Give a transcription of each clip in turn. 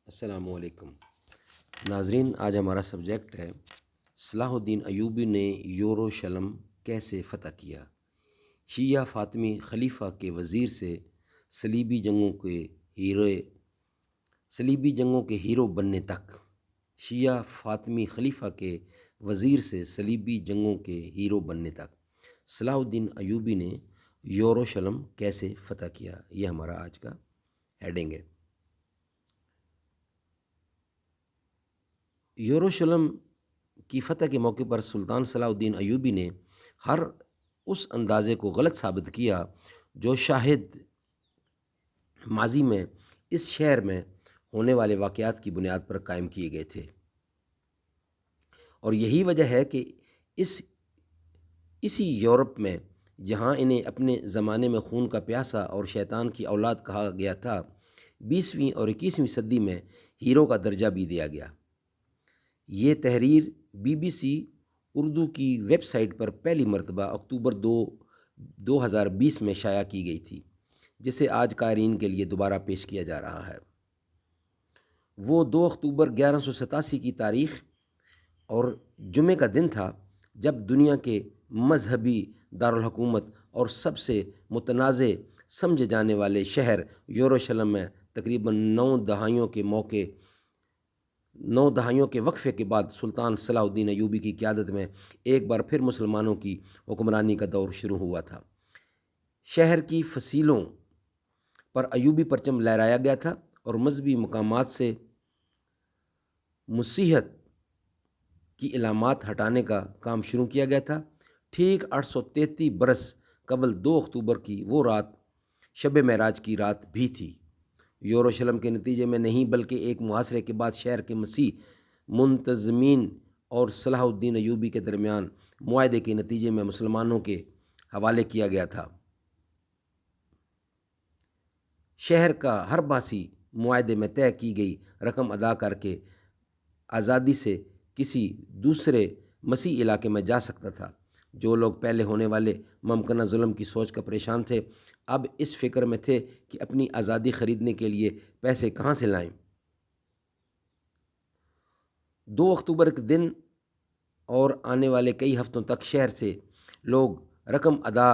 السلام علیکم ناظرین، آج ہمارا سبجیکٹ ہے صلاح الدین ایوبی نے یروشلم کیسے فتح کیا۔ شیعہ فاطمی خلیفہ کے وزیر سے صلیبی جنگوں کے ہیرو بننے تک۔ شیعہ فاطمی خلیفہ کے وزیر سے صلیبی جنگوں کے ہیرو بننے تک صلاح الدین ایوبی نے یروشلم کیسے فتح کیا، یہ ہمارا آج کا ہیڈنگ ہے۔ یروشلم کی فتح کے موقع پر سلطان صلاح الدین ایوبی نے ہر اس اندازے کو غلط ثابت کیا جو شاہد ماضی میں اس شہر میں ہونے والے واقعات کی بنیاد پر قائم کیے گئے تھے، اور یہی وجہ ہے کہ اسی یورپ میں جہاں انہیں اپنے زمانے میں خون کا پیاسا اور شیطان کی اولاد کہا گیا تھا، 20ویں اور 21ویں صدی میں ہیرو کا درجہ بھی دیا گیا۔ یہ تحریر BBC اردو کی ویب سائٹ پر پہلی مرتبہ اکتوبر 2020 میں شائع کی گئی تھی، جسے آج قارئین کے لیے دوبارہ پیش کیا جا رہا ہے۔ وہ 2 اکتوبر 1187 کی تاریخ اور جمعے کا دن تھا جب دنیا کے مذہبی دارالحکومت اور سب سے متنازع سمجھے جانے والے شہر یروشلم میں تقریباً 9 دہائیوں کے وقفے کے بعد سلطان صلاح الدین ایوبی کی قیادت میں ایک بار پھر مسلمانوں کی حکمرانی کا دور شروع ہوا تھا۔ شہر کی فصیلوں پر ایوبی پرچم لہرایا گیا تھا اور مذہبی مقامات سے مسیحیت کی علامات ہٹانے کا کام شروع کیا گیا تھا۔ ٹھیک 833 برس قبل 2 اکتوبر کی وہ رات شب معراج کی رات بھی تھی۔ یروشلم کے نتیجے میں نہیں بلکہ ایک محاصرے کے بعد شہر کے مسیح منتظمین اور صلاح الدین ایوبی کے درمیان معاہدے کے نتیجے میں مسلمانوں کے حوالے کیا گیا تھا۔ شہر کا ہر باسی معاہدے میں طے کی گئی رقم ادا کر کے آزادی سے کسی دوسرے مسیح علاقے میں جا سکتا تھا۔ جو لوگ پہلے ہونے والے ممکنہ ظلم کی سوچ کا پریشان تھے، اب اس فکر میں تھے کہ اپنی آزادی خریدنے کے لیے پیسے کہاں سے لائیں۔ 2 اکتوبر کے دن اور آنے والے کئی ہفتوں تک شہر سے لوگ رقم ادا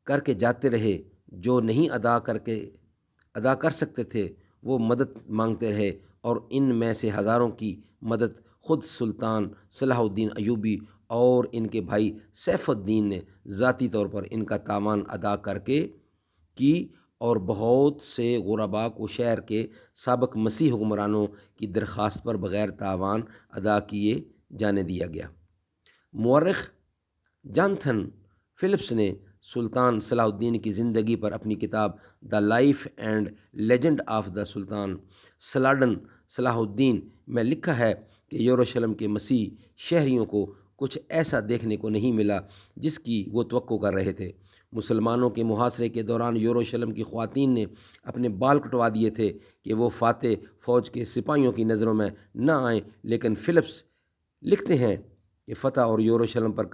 کر کے جاتے رہے۔ جو نہیں ادا کر سکتے تھے وہ مدد مانگتے رہے، اور ان میں سے ہزاروں کی مدد خود سلطان صلاح الدین ایوبی اور ان کے بھائی سیف الدین نے ذاتی طور پر ان کا تاوان ادا کر کے کی، اور بہت سے غرباء کو شہر کے سابق مسیح حکمرانوں کی درخواست پر بغیر تاوان ادا کیے جانے دیا گیا۔ مورخ جانتھن فلپس نے سلطان صلاح الدین کی زندگی پر اپنی کتاب the life and legend of the sultan Salahuddin میں لکھا ہے کہ یروشلم کے مسیح شہریوں کو کچھ ایسا دیکھنے کو نہیں ملا جس کی وہ توقع کر رہے تھے۔ مسلمانوں کے محاصرے کے دوران یروشلم کی خواتین نے اپنے بال کٹوا دیے تھے کہ وہ فاتح فوج کے سپاہیوں کی نظروں میں نہ آئیں، لیکن فلپس لکھتے ہیں کہ فتح اور یروشلم پر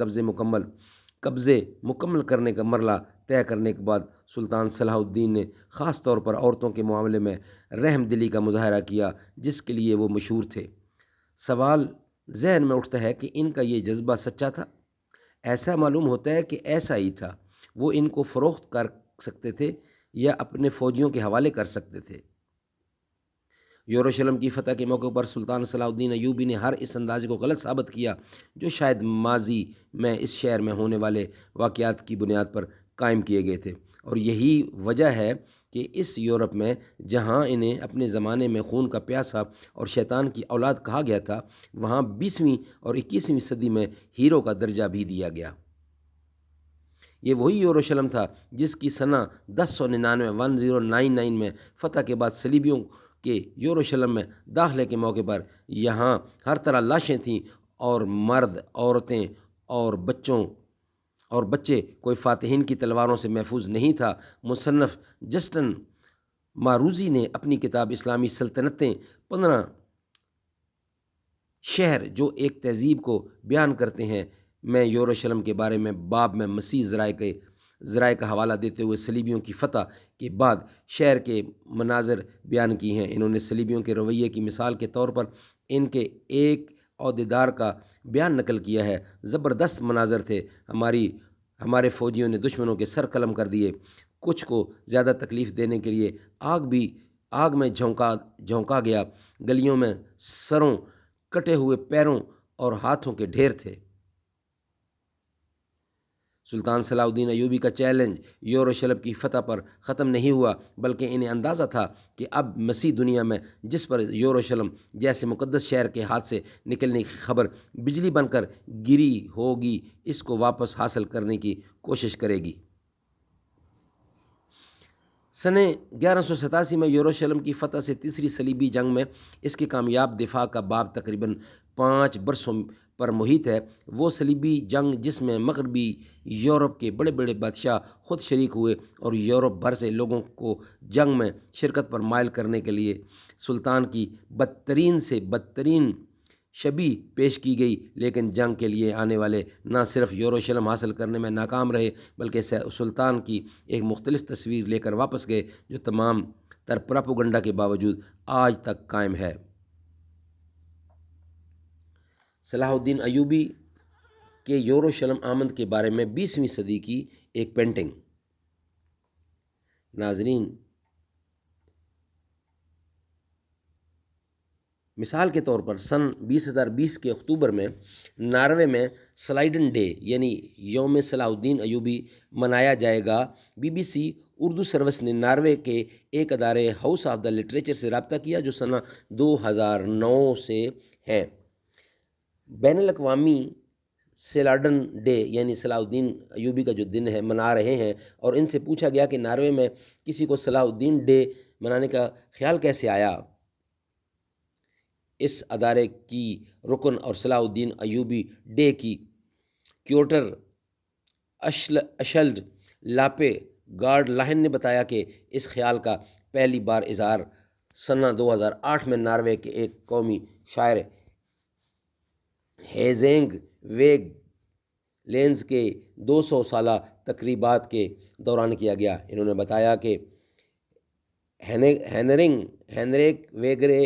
قبضے مکمل کرنے کا مرحلہ طے کرنے کے بعد سلطان صلاح الدین نے خاص طور پر عورتوں کے معاملے میں رحم دلی کا مظاہرہ کیا، جس کے لیے وہ مشہور تھے۔ سوال ذہن میں اٹھتا ہے کہ ان کا یہ جذبہ سچا تھا؟ ایسا معلوم ہوتا ہے کہ ایسا ہی تھا۔ وہ ان کو فروخت کر سکتے تھے یا اپنے فوجیوں کے حوالے کر سکتے تھے۔ یروشلم کی فتح کے موقع پر سلطان صلاح الدین ایوبی نے ہر اس اندازے کو غلط ثابت کیا جو شاید ماضی میں اس شہر میں ہونے والے واقعات کی بنیاد پر قائم کیے گئے تھے، اور یہی وجہ ہے کہ اس یورپ میں جہاں انہیں اپنے زمانے میں خون کا پیاسا اور شیطان کی اولاد کہا گیا تھا، وہاں 20ویں اور 21ویں صدی میں ہیرو کا درجہ بھی دیا گیا۔ یہ وہی یروشلم تھا جس کی سنہ 1099 میں فتح کے بعد صلیبیوں کے یروشلم میں داخلے کے موقع پر یہاں ہر طرح لاشیں تھیں، اور مرد، عورتیں اور بچے کوئی فاتحین کی تلواروں سے محفوظ نہیں تھا۔ مصنف جسٹن ماروزی نے اپنی کتاب اسلامی سلطنتیں 15 شہر جو ایک تہذیب کو بیان کرتے ہیں میں یروشلم کے بارے میں باب میں مسیح ذرائع کے ذرائع کا حوالہ دیتے ہوئے صلیبیوں کی فتح کے بعد شہر کے مناظر بیان کی ہیں۔ انہوں نے صلیبیوں کے رویے کی مثال کے طور پر ان کے ایک عہدیدار کا بیان نقل کیا ہے۔ زبردست مناظر تھے، ہمارے فوجیوں نے دشمنوں کے سر قلم کر دیے، کچھ کو زیادہ تکلیف دینے کے لیے آگ میں جھونکا گیا، گلیوں میں سروں، کٹے ہوئے پیروں اور ہاتھوں کے ڈھیر تھے۔ سلطان صلاح الدین ایوبی کا چیلنج یروشلم کی فتح پر ختم نہیں ہوا، بلکہ انہیں اندازہ تھا کہ اب مسیح دنیا میں جس پر یروشلم جیسے مقدس شہر کے ہاتھ سے نکلنے کی خبر بجلی بن کر گری ہوگی، اس کو واپس حاصل کرنے کی کوشش کرے گی۔ سنہ 1187 میں یروشلم کی فتح سے تیسری صلیبی جنگ میں اس کی کامیاب دفاع کا باب تقریباً 5 برسوں پر محیط ہے۔ وہ صلیبی جنگ جس میں مغربی یورپ کے بڑے بڑے بادشاہ خود شریک ہوئے اور یورپ بھر سے لوگوں کو جنگ میں شرکت پر مائل کرنے کے لیے سلطان کی بدترین سے بدترین شبیہ پیش کی گئی، لیکن جنگ کے لیے آنے والے نہ صرف یروشلم حاصل کرنے میں ناکام رہے بلکہ سلطان کی ایک مختلف تصویر لے کر واپس گئے جو تمام تر پراپوگنڈا کے باوجود آج تک قائم ہے۔ صلاح الدین ایوبی کے یروشلم آمد کے بارے میں 20ویں صدی کی ایک پینٹنگ۔ ناظرین، مثال کے طور پر سن 2020 کے اکتوبر میں ناروے میں سلائیڈن ڈے یعنی یوم صلاح الدین ایوبی منایا جائے گا۔ BBC اردو سروس نے ناروے کے ایک ادارے ہاؤس آف دا لٹریچر سے رابطہ کیا جو سنہ 2009 سے ہے۔ بین الاقوامی سلاڈن ڈے یعنی صلاح الدین ایوبی کا جو دن ہے منا رہے ہیں، اور ان سے پوچھا گیا کہ ناروے میں کسی کو صلاح الدین ڈے منانے کا خیال کیسے آیا۔ اس ادارے کی رکن اور صلاح الدین ایوبی ڈے کی کیوٹر اشلڈ لاپے گارڈ لاہن نے بتایا کہ اس خیال کا پہلی بار اظہار سنہ 2008 میں ناروے کے ایک قومی شاعر ہیزنگ ویگ لینز کے 200 سالہ تقریبات کے دوران کیا گیا۔ انہوں نے بتایا کہ ہینریک ویگرے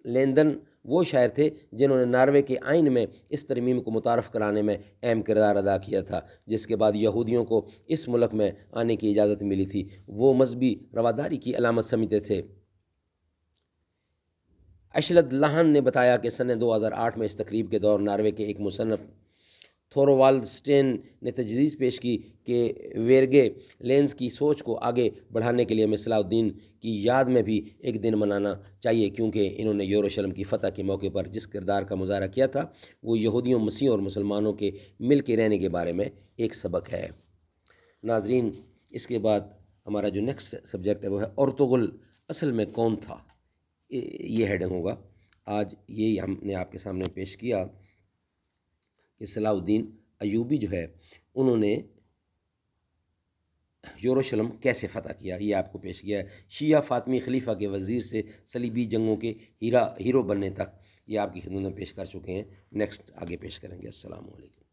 لیندن وہ شاعر تھے جنہوں نے ناروے کے آئین میں اس ترمیم کو متعارف کرانے میں اہم کردار ادا کیا تھا، جس کے بعد یہودیوں کو اس ملک میں آنے کی اجازت ملی تھی۔ وہ مذہبی رواداری کی علامت سمجھتے تھے۔ اشلد لاہن نے بتایا کہ سنہ 2008 میں اس تقریب کے دور ناروے کے ایک مصنف تھوروالڈ سٹین نے تجویز پیش کی کہ ویرگے لینز کی سوچ کو آگے بڑھانے کے لیے ہمیں صلاح الدین کی یاد میں بھی ایک دن منانا چاہیے، کیونکہ انہوں نے یروشلم کی فتح کے موقع پر جس کردار کا مظاہرہ کیا تھا وہ یہودیوں، مسیحیوں اور مسلمانوں کے مل کے رہنے کے بارے میں ایک سبق ہے۔ ناظرین، اس کے بعد ہمارا جو نیکسٹ سبجیکٹ ہے وہ ہے ارطغرل اصل میں کون تھا، یہ ہیڈنگ ہوگا۔ آج یہی ہم نے آپ کے سامنے پیش کیا کہ صلاح الدین ایوبی جو ہے انہوں نے یروشلم کیسے فتح کیا، یہ آپ کو پیش کیا ہے۔ شیعہ فاطمی خلیفہ کے وزیر سے صلیبی جنگوں کے ہیرو بننے تک، یہ آپ کی خدمت میں پیش کر چکے ہیں۔ نیکسٹ آگے پیش کریں گے۔ السلام علیکم۔